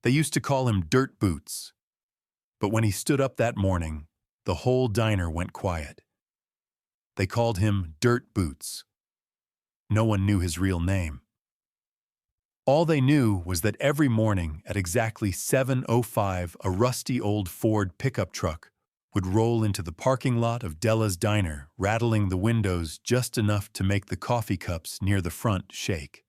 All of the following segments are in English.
They used to call him Dirt Boots. But when he stood up that morning, the whole diner went quiet. They called him Dirt Boots. No one knew his real name. All they knew was that every morning at exactly 7:05, a rusty old Ford pickup truck would roll into the parking lot of Della's diner, rattling the windows just enough to make the coffee cups near the front shake.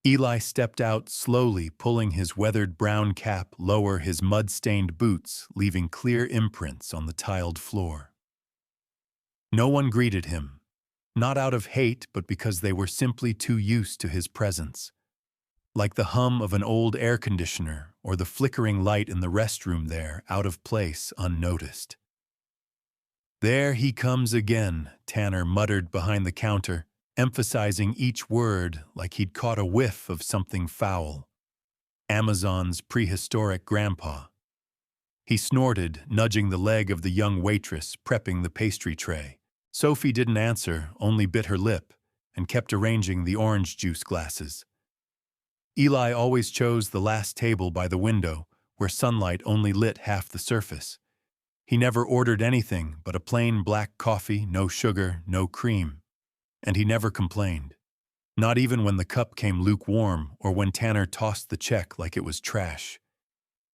Eli stepped out slowly, pulling his weathered brown cap lower his mud-stained boots, leaving clear imprints on the tiled floor. No one greeted him, not out of hate, but because they were simply too used to his presence. Like the hum of an old air conditioner or the flickering light in the restroom there, out of place, unnoticed. "There he comes again," Tanner muttered behind the counter, emphasizing each word like he'd caught a whiff of something foul. Amazon's prehistoric grandpa. He snorted, nudging the leg of the young waitress prepping the pastry tray. Sophie didn't answer, only bit her lip, and kept arranging the orange juice glasses. Eli always chose the last table by the window, where sunlight only lit half the surface. He never ordered anything but a plain black coffee, no sugar, no cream. And he never complained. Not even when the cup came lukewarm or when Tanner tossed the check like it was trash.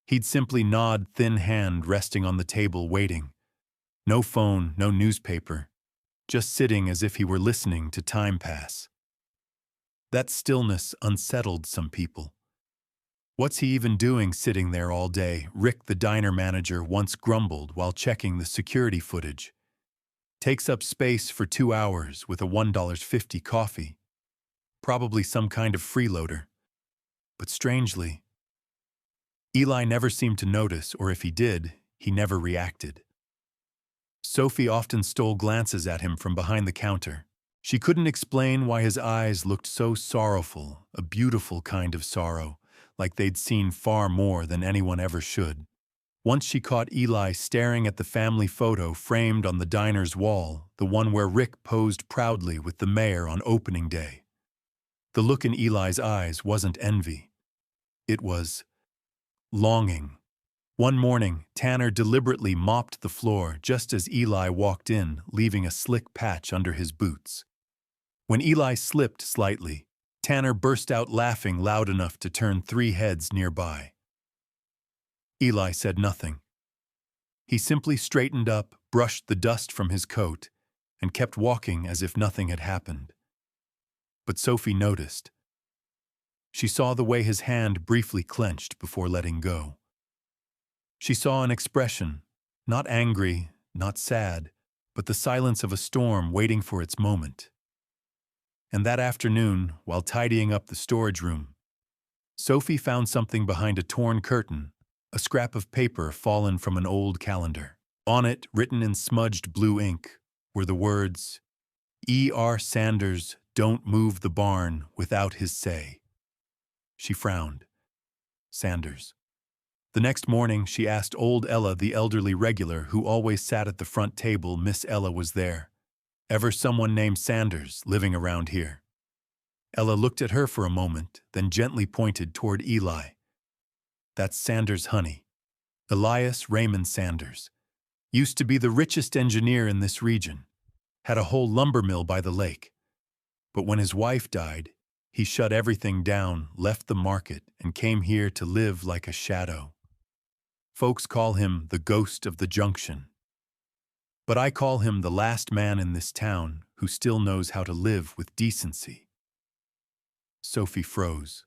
He'd simply nod, thin hand resting on the table, waiting. No phone, no newspaper. Just sitting as if he were listening to time pass. That stillness unsettled some people. "What's he even doing sitting there all day?" Rick, the diner manager, once grumbled while checking the security footage. "Takes up space for 2 hours with a $1.50 coffee. Probably some kind of freeloader." But strangely, Eli never seemed to notice, or if he did, he never reacted. Sophie often stole glances at him from behind the counter. She couldn't explain why his eyes looked so sorrowful, a beautiful kind of sorrow, like they'd seen far more than anyone ever should. Once she caught Eli staring at the family photo framed on the diner's wall, the one where Rick posed proudly with the mayor on opening day. The look in Eli's eyes wasn't envy. It was longing. One morning, Tanner deliberately mopped the floor just as Eli walked in, leaving a slick patch under his boots. When Eli slipped slightly, Tanner burst out laughing loud enough to turn 3 heads nearby. Eli said nothing. He simply straightened up, brushed the dust from his coat, and kept walking as if nothing had happened. But Sophie noticed. She saw the way his hand briefly clenched before letting go. She saw an expression, not angry, not sad, but the silence of a storm waiting for its moment. And that afternoon, while tidying up the storage room, Sophie found something behind a torn curtain, a scrap of paper fallen from an old calendar. On it, written in smudged blue ink, were the words, "E.R. Sanders, don't move the barn without his say." She frowned. Sanders. The next morning, she asked old Ella, the elderly regular who always sat at the front table. Miss Ella was there. "Ever someone named Sanders living around here?" Ella looked at her for a moment, then gently pointed toward Eli. "That's Sanders, honey. Elias Raymond Sanders. Used to be the richest engineer in this region. Had a whole lumber mill by the lake. But when his wife died, he shut everything down, left the market, and came here to live like a shadow. Folks call him the ghost of the junction. But I call him the last man in this town who still knows how to live with decency." Sophie froze.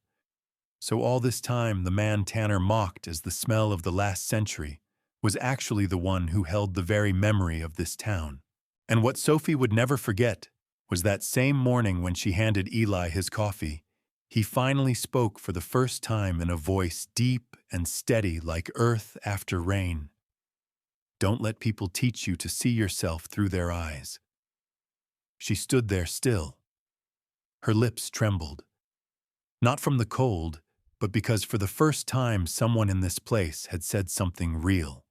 So all this time, the man Tanner mocked as the smell of the last century was actually the one who held the very memory of this town. And what Sophie would never forget was that same morning when she handed Eli his coffee, he finally spoke for the first time in a voice deep and steady like earth after rain. "Don't let people teach you to see yourself through their eyes." She stood there still. Her lips trembled. Not from the cold, but because for the first time someone in this place had said something real.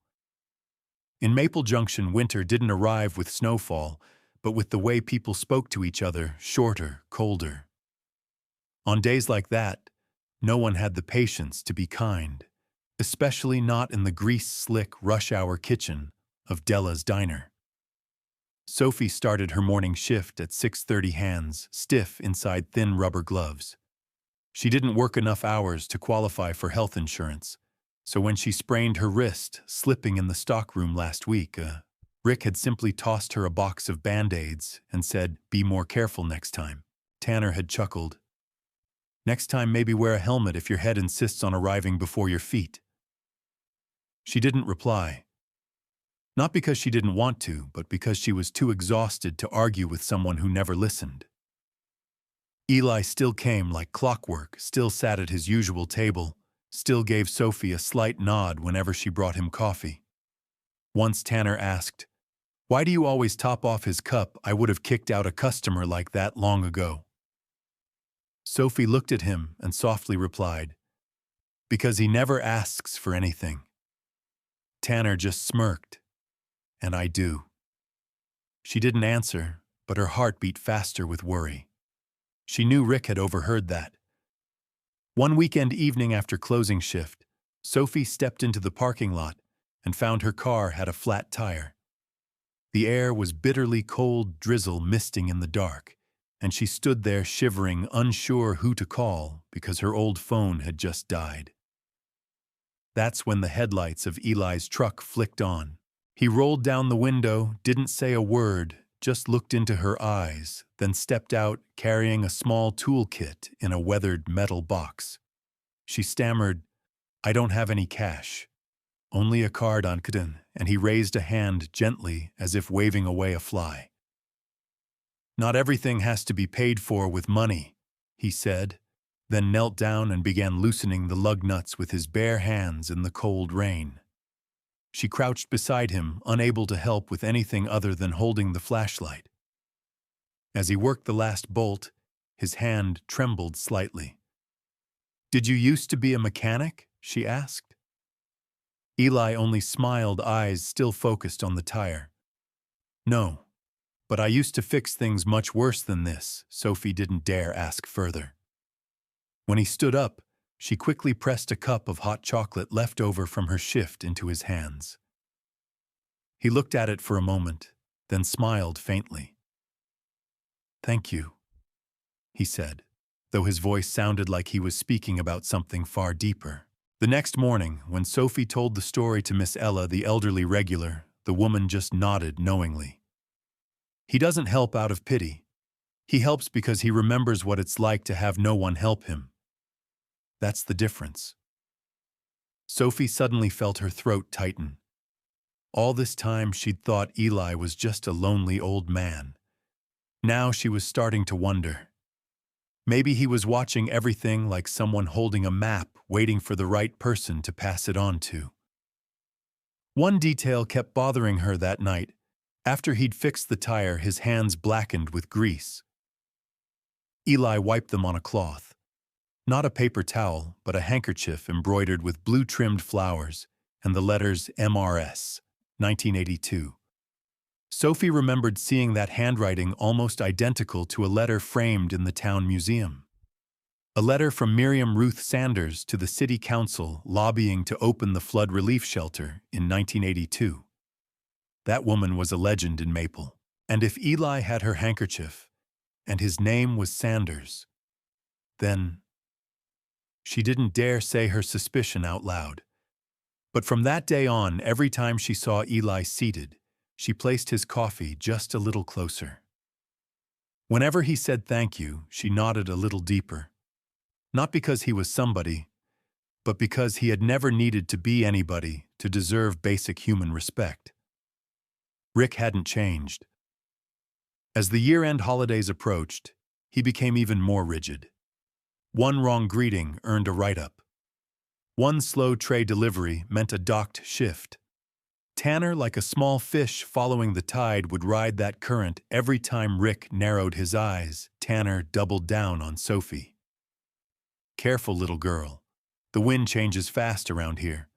In Maple Junction, winter didn't arrive with snowfall, but with the way people spoke to each other, shorter, colder. On days like that, no one had the patience to be kind, especially not in the grease-slick rush-hour kitchen of Della's diner. Sophie started her morning shift at 6:30, hands stiff inside thin rubber gloves. She didn't work enough hours to qualify for health insurance, so when she sprained her wrist slipping in the stockroom last week, Rick had simply tossed her a box of Band-Aids and said, "Be more careful next time." Tanner had chuckled. "Next time maybe wear a helmet if your head insists on arriving before your feet." She didn't reply. Not because she didn't want to, but because she was too exhausted to argue with someone who never listened. Eli still came like clockwork, still sat at his usual table, still gave Sophie a slight nod whenever she brought him coffee. Once Tanner asked, "Why do you always top off his cup? I would have kicked out a customer like that long ago." Sophie looked at him and softly replied, "Because he never asks for anything." Tanner just smirked. "And I do." She didn't answer, but her heart beat faster with worry. She knew Rick had overheard that. One weekend evening after closing shift, Sophie stepped into the parking lot and found her car had a flat tire. The air was bitterly cold drizzle misting in the dark, and she stood there shivering, unsure who to call because her old phone had just died. That's when the headlights of Eli's truck flicked on. He rolled down the window, didn't say a word, just looked into her eyes, then stepped out carrying a small toolkit in a weathered metal box. She stammered, "I don't have any cash. Only a card on Kden," and he raised a hand gently as if waving away a fly. "Not everything has to be paid for with money," he said, then knelt down and began loosening the lug nuts with his bare hands in the cold rain. She crouched beside him, unable to help with anything other than holding the flashlight. As he worked the last bolt, his hand trembled slightly. "Did you used to be a mechanic?" she asked. Eli only smiled, eyes still focused on the tire. "No, but I used to fix things much worse than this." Sophie didn't dare ask further. When he stood up, she quickly pressed a cup of hot chocolate left over from her shift into his hands. He looked at it for a moment, then smiled faintly. "Thank you," he said, though his voice sounded like he was speaking about something far deeper. The next morning, when Sophie told the story to Miss Ella, the elderly regular, the woman just nodded knowingly. "He doesn't help out of pity. He helps because he remembers what it's like to have no one help him. That's the difference." Sophie suddenly felt her throat tighten. All this time she'd thought Eli was just a lonely old man. Now she was starting to wonder. Maybe he was watching everything like someone holding a map, waiting for the right person to pass it on to. One detail kept bothering her that night. After he'd fixed the tire, his hands blackened with grease. Eli wiped them on a cloth. Not a paper towel, but a handkerchief embroidered with blue-trimmed flowers and the letters MRS, 1982. Sophie remembered seeing that handwriting almost identical to a letter framed in the town museum. A letter from Miriam Ruth Sanders to the city council lobbying to open the flood relief shelter in 1982. That woman was a legend in Maple. And if Eli had her handkerchief, and his name was Sanders, then... She didn't dare say her suspicion out loud. But from that day on, every time she saw Eli seated, she placed his coffee just a little closer. Whenever he said thank you, she nodded a little deeper. Not because he was somebody, but because he had never needed to be anybody to deserve basic human respect. Rick hadn't changed. As the year-end holidays approached, he became even more rigid. One wrong greeting earned a write-up. One slow tray delivery meant a docked shift. Tanner, like a small fish following the tide, would ride that current. Every time Rick narrowed his eyes, Tanner doubled down on Sophie. "Careful, little girl. The wind changes fast around here."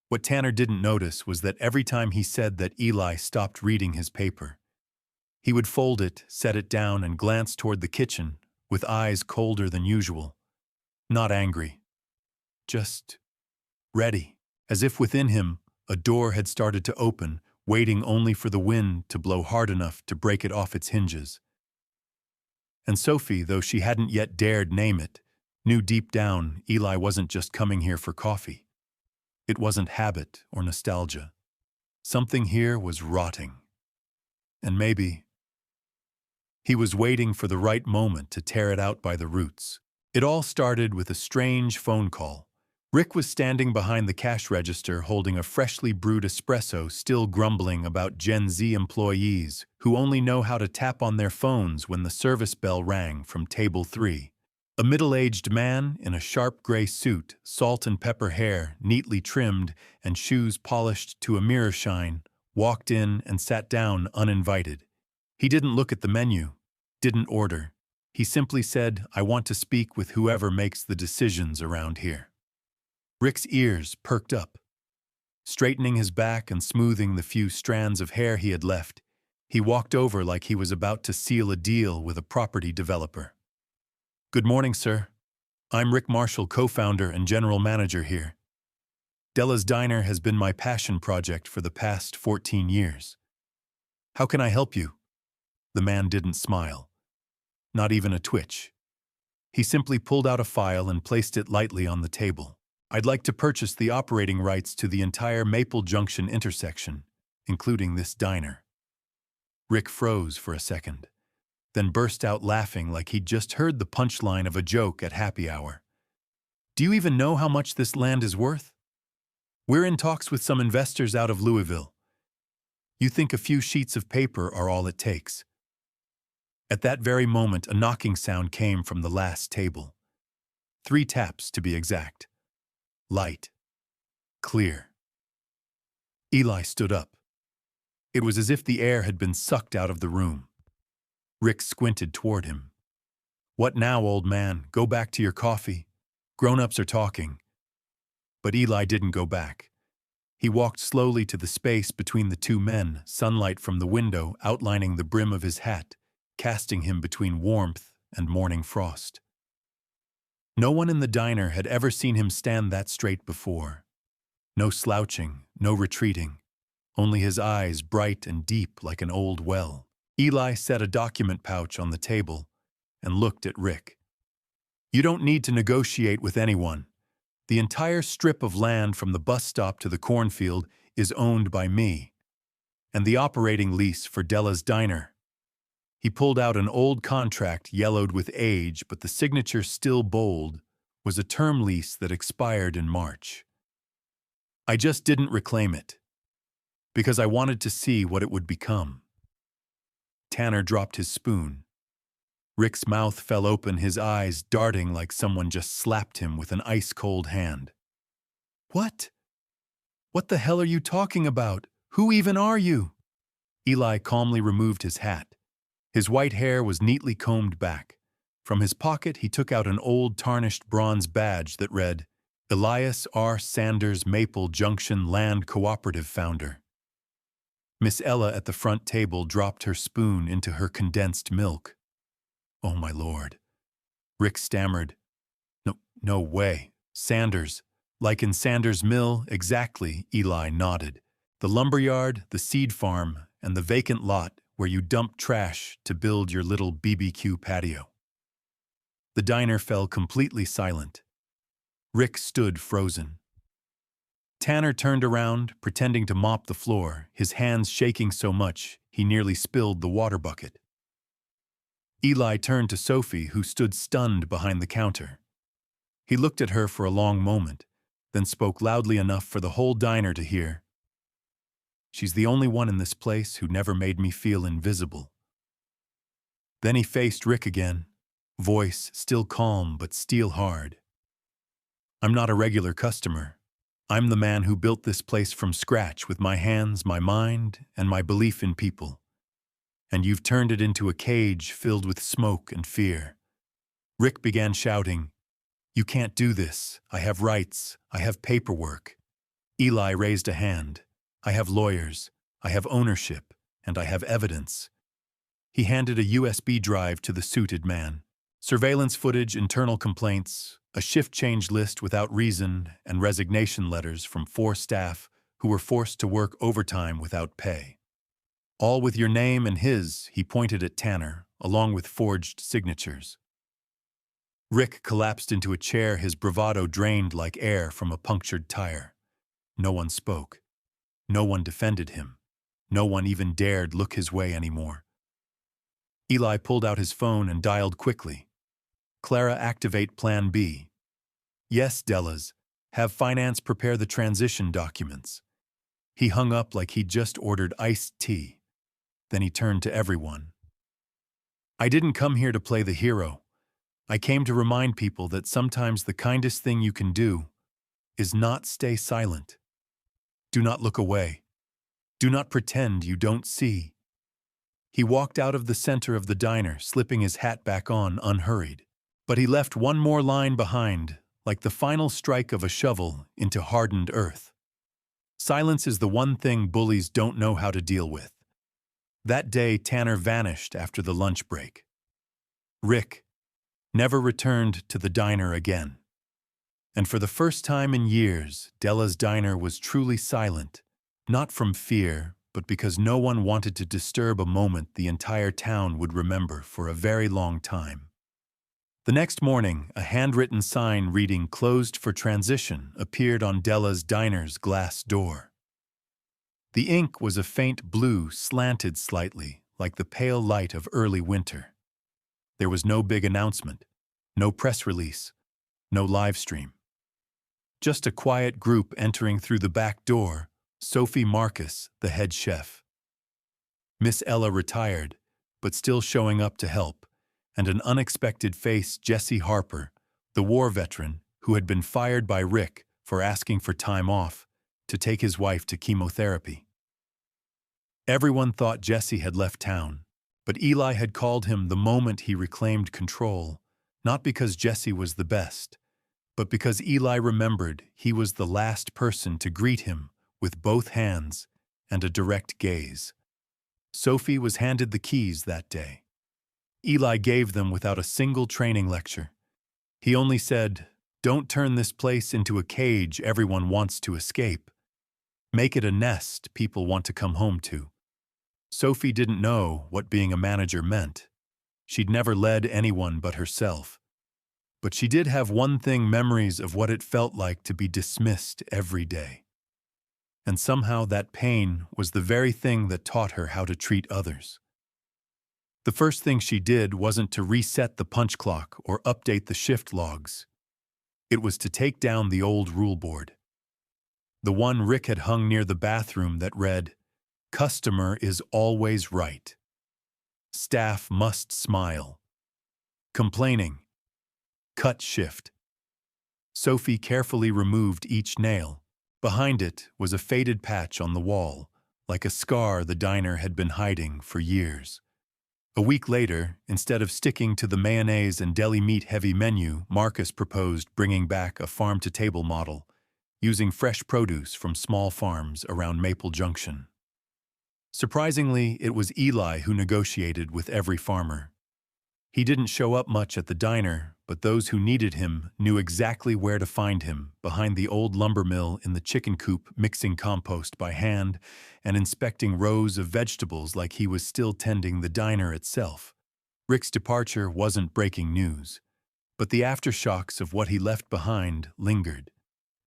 What Tanner didn't notice was that every time he said that, Eli stopped reading his paper. He would fold it, set it down, and glance toward the kitchen, with eyes colder than usual. Not angry, just ready, as if within him a door had started to open, waiting only for the wind to blow hard enough to break it off its hinges. And Sophie, though she hadn't yet dared name it, knew deep down Eli wasn't just coming here for coffee. It wasn't habit or nostalgia. Something here was rotting. And maybe he was waiting for the right moment to tear it out by the roots. It all started with a strange phone call. Rick was standing behind the cash register holding a freshly brewed espresso, still grumbling about Gen Z employees who only know how to tap on their phones when the service bell rang from table 3. A middle-aged man in a sharp gray suit, salt and pepper hair, neatly trimmed, and shoes polished to a mirror shine, walked in and sat down uninvited. He didn't look at the menu, didn't order. He simply said, "I want to speak with whoever makes the decisions around here." Rick's ears perked up. Straightening his back and smoothing the few strands of hair he had left, he walked over like he was about to seal a deal with a property developer. "Good morning, sir. I'm Rick Marshall, co-founder and general manager here. Della's Diner has been my passion project for the past 14 years. How can I help you?" The man didn't smile. Not even a twitch. He simply pulled out a file and placed it lightly on the table. "I'd like to purchase the operating rights to the entire Maple Junction intersection, including this diner." Rick froze for a second, then burst out laughing like he'd just heard the punchline of a joke at happy hour. "Do you even know how much this land is worth? We're in talks with some investors out of Louisville. You think a few sheets of paper are all it takes?" At that very moment, a knocking sound came from the last table. 3 taps, to be exact. Light. Clear. Eli stood up. It was as if the air had been sucked out of the room. Rick squinted toward him. "What now, old man? Go back to your coffee. Grown-ups are talking." But Eli didn't go back. He walked slowly to the space between the 2 men, sunlight from the window outlining the brim of his hat, casting him between warmth and morning frost. No one in the diner had ever seen him stand that straight before. No slouching, no retreating, only his eyes bright and deep like an old well. Eli set a document pouch on the table and looked at Rick. "You don't need to negotiate with anyone. The entire strip of land from the bus stop to the cornfield is owned by me, and the operating lease for Della's Diner." He pulled out an old contract yellowed with age, but the signature still bold, was a term lease that expired in March. "I just didn't reclaim it, because I wanted to see what it would become." Tanner dropped his spoon. Rick's mouth fell open, his eyes darting like someone just slapped him with an ice-cold hand. "What? What the hell are you talking about? Who even are you?" Eli calmly removed his hat. His white hair was neatly combed back. From his pocket, he took out an old tarnished bronze badge that read, "Elias R. Sanders, Maple Junction Land Cooperative Founder." Miss Ella at the front table dropped her spoon into her condensed milk. "Oh, my lord." Rick stammered. No way. Sanders. Like in Sanders Mill, exactly," Eli nodded. "The lumberyard, the seed farm, and the vacant lot where you dump trash to build your little BBQ patio." The diner fell completely silent. Rick stood frozen. Tanner turned around, pretending to mop the floor, his hands shaking so much he nearly spilled the water bucket. Eli turned to Sophie, who stood stunned behind the counter. He looked at her for a long moment, then spoke loudly enough for the whole diner to hear. "She's the only one in this place who never made me feel invisible." Then he faced Rick again, voice still calm but steel hard. "I'm not a regular customer. I'm the man who built this place from scratch with my hands, my mind, and my belief in people. And you've turned it into a cage filled with smoke and fear." Rick began shouting, "You can't do this. I have rights. I have paperwork." Eli raised a hand. "I have lawyers. I have ownership. And I have evidence." He handed a USB drive to the suited man. "Surveillance footage, internal complaints, a shift change list without reason, and resignation letters from 4 staff who were forced to work overtime without pay. All with your name and his, he pointed at Tanner, along with forged signatures. Rick collapsed into a chair, his bravado drained like air from a punctured tire. No one spoke. No one defended him. No one even dared look his way anymore. Eli pulled out his phone and dialed quickly. Clara, activate Plan B. Yes, Della's. Have finance prepare the transition documents. He hung up like he'd just ordered iced tea. Then he turned to everyone. I didn't come here to play the hero. I came to remind people that sometimes the kindest thing you can do is not stay silent. Do not look away. Do not pretend you don't see. He walked out of the center of the diner, slipping his hat back on unhurried. But he left one more line behind, like the final strike of a shovel into hardened earth. Silence is the one thing bullies don't know how to deal with. That day, Tanner vanished after the lunch break. Rick never returned to the diner again. And for the first time in years, Della's diner was truly silent, not from fear, but because no one wanted to disturb a moment the entire town would remember for a very long time. The next morning, a handwritten sign reading "Closed for Transition" appeared on Della's diner's glass door. The ink was a faint blue, slanted slightly, like the pale light of early winter. There was no big announcement, no press release, no live stream. Just a quiet group entering through the back door, Sophie Marcus, the head chef. Miss Ella retired, but still showing up to help, and an unexpected face, Jesse Harper, the war veteran who had been fired by Rick for asking for time off to take his wife to chemotherapy. Everyone thought Jesse had left town, but Eli had called him the moment he reclaimed control, not because Jesse was the best, but because Eli remembered he was the last person to greet him with both hands and a direct gaze. Sophie was handed the keys that day. Eli gave them without a single training lecture. He only said, "Don't turn this place into a cage everyone wants to escape. Make it a nest people want to come home to." Sophie didn't know what being a manager meant. She'd never led anyone but herself. But she did have one thing: memories of what it felt like to be dismissed every day. And somehow that pain was the very thing that taught her how to treat others. The first thing she did wasn't to reset the punch clock or update the shift logs. It was to take down the old rule board. The one Rick had hung near the bathroom that read, "Customer is always right. Staff must smile. Complaining. Cut shift." Sophie carefully removed each nail. Behind it was a faded patch on the wall, like a scar the diner had been hiding for years. A week later, instead of sticking to the mayonnaise and deli meat-heavy menu, Marcus proposed bringing back a farm-to-table model, using fresh produce from small farms around Maple Junction. Surprisingly, it was Eli who negotiated with every farmer. He didn't show up much at the diner, but those who needed him knew exactly where to find him, behind the old lumber mill in the chicken coop, mixing compost by hand and inspecting rows of vegetables like he was still tending the diner itself. Rick's departure wasn't breaking news, but the aftershocks of what he left behind lingered.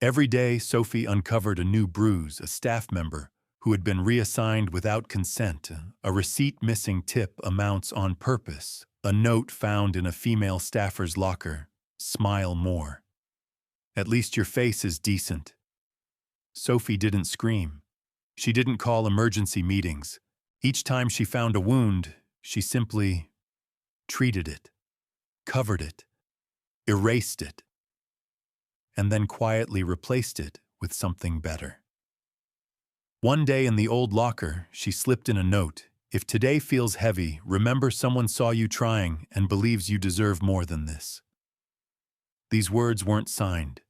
Every day, Sophie uncovered a new bruise: a staff member who had been reassigned without consent, a receipt missing tip amounts on purpose, a note found in a female staffer's locker: "Smile more. At least your face is decent." Sophie didn't scream. She didn't call emergency meetings. Each time she found a wound, she simply treated it, covered it, erased it, and then quietly replaced it with something better. One day in the old locker, she slipped in a note: "If today feels heavy, remember someone saw you trying and believes you deserve more than this." These words weren't signed,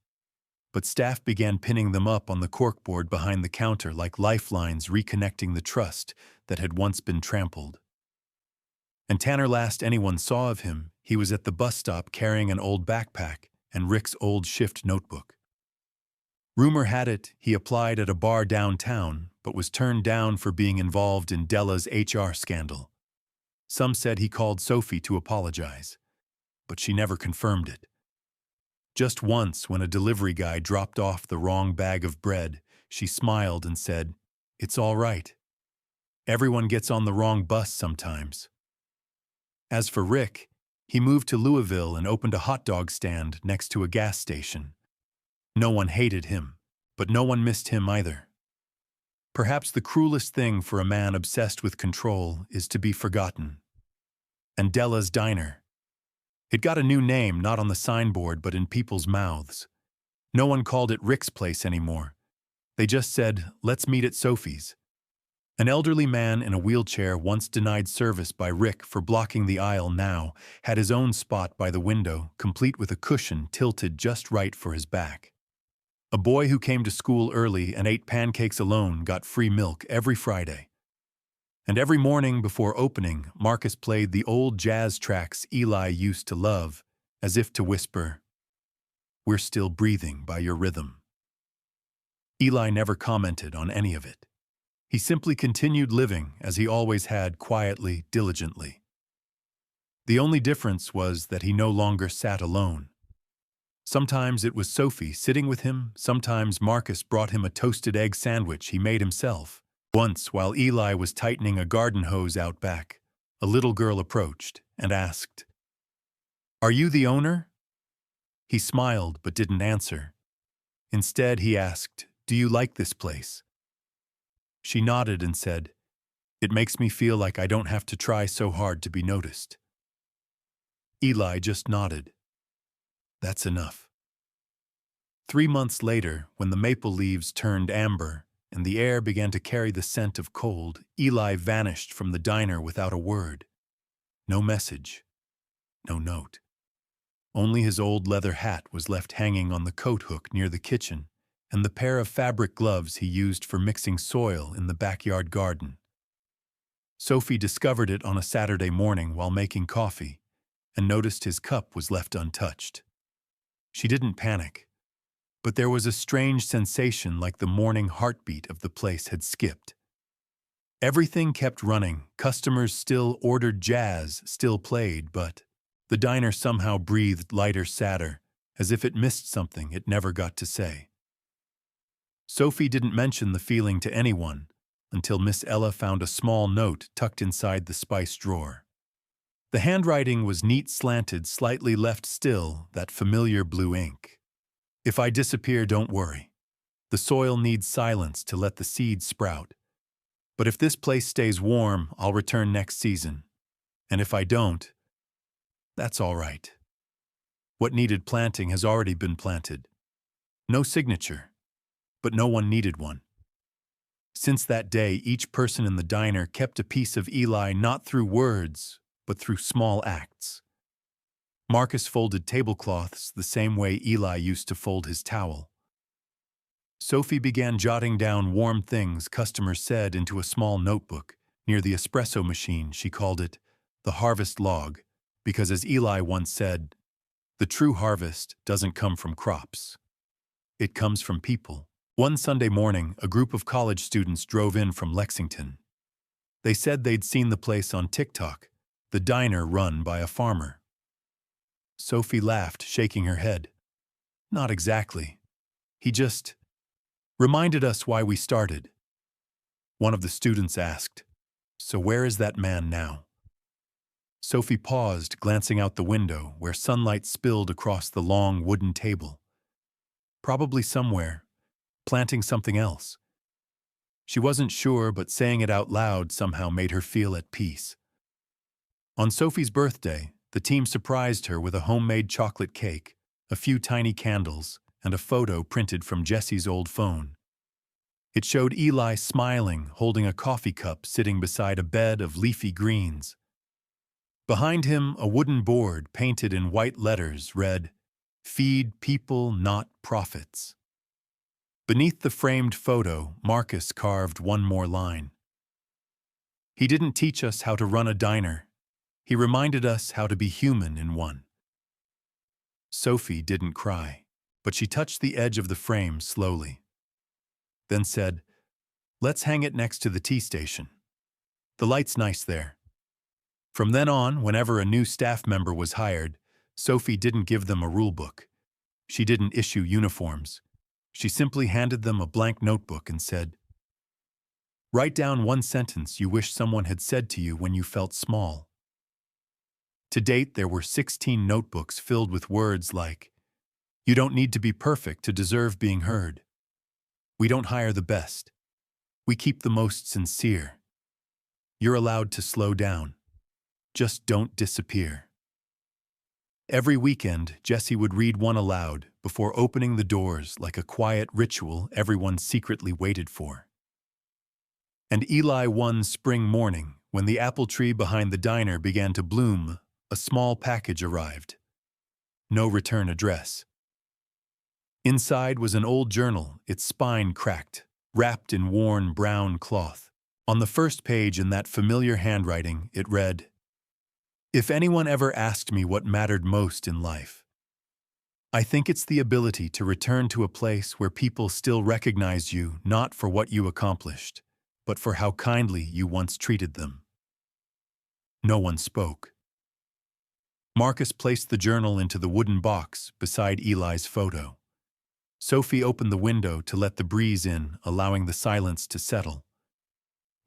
but staff began pinning them up on the corkboard behind the counter like lifelines reconnecting the trust that had once been trampled. And Tanner, last anyone saw of him, he was at the bus stop carrying an old backpack and Rick's old shift notebook. Rumor had it he applied at a bar downtown, but was turned down for being involved in Della's HR scandal. Some said he called Sophie to apologize, but she never confirmed it. Just once, when a delivery guy dropped off the wrong bag of bread, she smiled and said, "It's all right. Everyone gets on the wrong bus sometimes." As for Rick, he moved to Louisville and opened a hot dog stand next to a gas station. No one hated him, but no one missed him either. Perhaps the cruelest thing for a man obsessed with control is to be forgotten. And Della's Diner. It got a new name, not on the signboard but in people's mouths. No one called it Rick's Place anymore. They just said, "Let's meet at Sophie's." An elderly man in a wheelchair, once denied service by Rick for blocking the aisle, now had his own spot by the window, complete with a cushion tilted just right for his back. A boy who came to school early and ate pancakes alone got free milk every Friday. And every morning before opening, Marcus played the old jazz tracks Eli used to love, as if to whisper, "We're still breathing by your rhythm." Eli never commented on any of it. He simply continued living as he always had, quietly, diligently. The only difference was that he no longer sat alone. Sometimes it was Sophie sitting with him, sometimes Marcus brought him a toasted egg sandwich he made himself. Once, while Eli was tightening a garden hose out back, a little girl approached and asked, "Are you the owner?" He smiled but didn't answer. Instead, he asked, "Do you like this place?" She nodded and said, "It makes me feel like I don't have to try so hard to be noticed." Eli just nodded. That's enough. 3 months later, when the maple leaves turned amber and the air began to carry the scent of cold, Eli vanished from the diner without a word. No message. No note. Only his old leather hat was left hanging on the coat hook near the kitchen, and the pair of fabric gloves he used for mixing soil in the backyard garden. Sophie discovered it on a Saturday morning while making coffee, and noticed his cup was left untouched. She didn't panic, but there was a strange sensation like the morning heartbeat of the place had skipped. Everything kept running, customers still ordered jazz, still played, but the diner somehow breathed lighter, sadder, as if it missed something it never got to say. Sophie didn't mention the feeling to anyone until Miss Ella found a small note tucked inside the spice drawer. The handwriting was neat, slanted, slightly left still, that familiar blue ink. "If I disappear, don't worry. The soil needs silence to let the seeds sprout. But if this place stays warm, I'll return next season. And if I don't, that's all right. What needed planting has already been planted. No signature, but no one needed one." Since that day, each person in the diner kept a piece of Eli, not through words, but through small acts. Marcus folded tablecloths the same way Eli used to fold his towel. Sophie began jotting down warm things customers said into a small notebook near the espresso machine. She called it the harvest log, because as Eli once said, the true harvest doesn't come from crops. It comes from people. One Sunday morning, a group of college students drove in from Lexington. They said they'd seen the place on TikTok, the diner run by a farmer. Sophie laughed, shaking her head. "Not exactly. He just reminded us why we started." One of the students asked, "So where is that man now?" Sophie paused, glancing out the window where sunlight spilled across the long wooden table. Probably somewhere, planting something else. She wasn't sure, but saying it out loud somehow made her feel at peace. On Sophie's birthday, the team surprised her with a homemade chocolate cake, a few tiny candles, and a photo printed from Jesse's old phone. It showed Eli smiling, holding a coffee cup sitting beside a bed of leafy greens. Behind him, a wooden board painted in white letters read, "Feed people, not profits." Beneath the framed photo, Marcus carved one more line. "He didn't teach us how to run a diner. He reminded us how to be human in one." Sophie didn't cry, but she touched the edge of the frame slowly, then said, "Let's hang it next to the tea station. The light's nice there." From then on, whenever a new staff member was hired, Sophie didn't give them a rule book. She didn't issue uniforms. She simply handed them a blank notebook and said, "Write down one sentence you wish someone had said to you when you felt small." To date, there were 16 notebooks filled with words like, "You don't need to be perfect to deserve being heard. We don't hire the best. We keep the most sincere. You're allowed to slow down. Just don't disappear." Every weekend, Jessie would read one aloud before opening the doors like a quiet ritual everyone secretly waited for. And Eli, one spring morning, when the apple tree behind the diner began to bloom, a small package arrived. No return address. Inside was an old journal, its spine cracked, wrapped in worn brown cloth. On the first page, in that familiar handwriting, it read, "If anyone ever asked me what mattered most in life, I think it's the ability to return to a place where people still recognize you not for what you accomplished, but for how kindly you once treated them." No one spoke. Marcus placed the journal into the wooden box beside Eli's photo. Sophie opened the window to let the breeze in, allowing the silence to settle.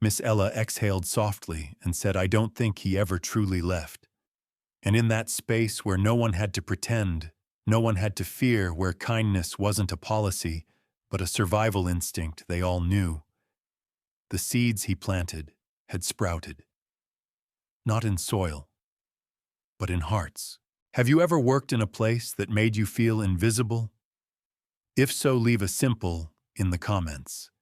Miss Ella exhaled softly and said, "I don't think he ever truly left." And in that space where no one had to pretend, no one had to fear, where kindness wasn't a policy, but a survival instinct they all knew, the seeds he planted had sprouted. Not in soil, but in hearts. Have you ever worked in a place that made you feel invisible? If so, leave a simple in the comments.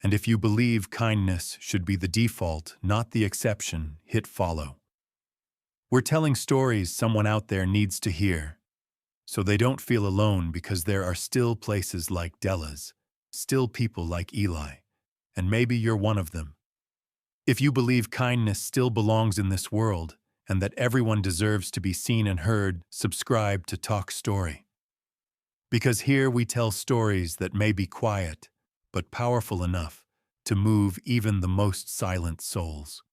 And if you believe kindness should be the default, not the exception, hit follow. We're telling stories someone out there needs to hear, so they don't feel alone, because there are still places like Della's, still people like Eli, and maybe you're one of them. If you believe kindness still belongs in this world, and that everyone deserves to be seen and heard, subscribe to Toch Story. Because here we tell stories that may be quiet, but powerful enough to move even the most silent souls.